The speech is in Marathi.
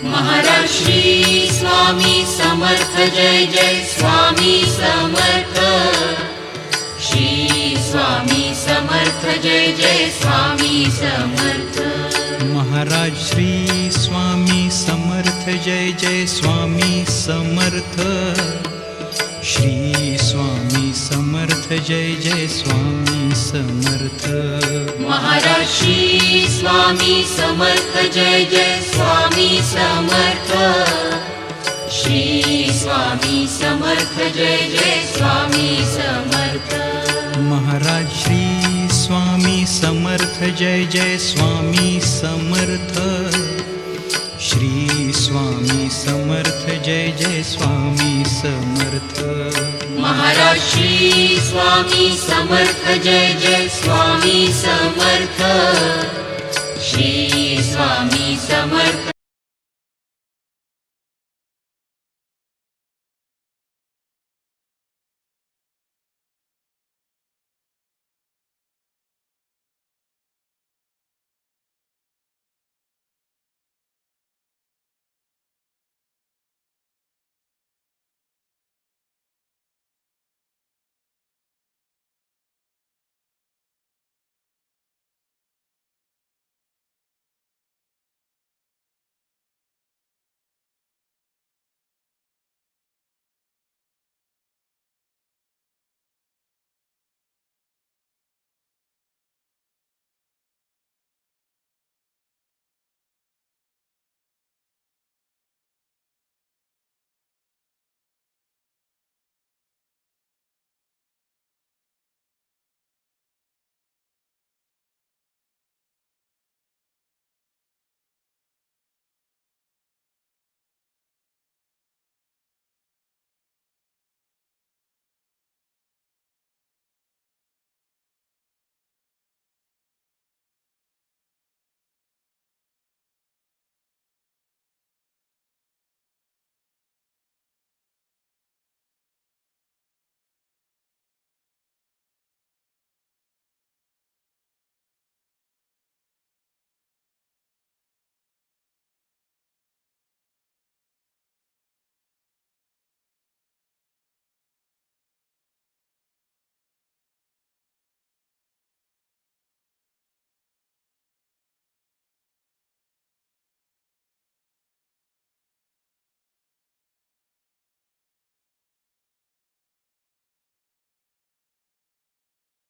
महाराज श्री स्वामी समर्थ जय जय स्वामी समर्थ। श्री स्वामी समर्थ जय जय स्वामी समर्थ। महाराज श्री स्वामी समर्थ जय जय स्वामी समर्थ। श्री स्वामी समर्थ जय जय स्वामी समर्थ। महाराज श्री स्वामी समर्थ जय जय स्वामी समर्थ। श्री स्वामी समर्थ जय जय स्वामी समर्थ। महाराज श्री स्वामी समर्थ जय जय स्वामी समर्थ। श्री स्वामी समर्थ जय जय स्वामी समर्थ। महाराज श्री स्वामी समर्थ जय जय स्वामी समर्थ। श्री स्वामी समर्थ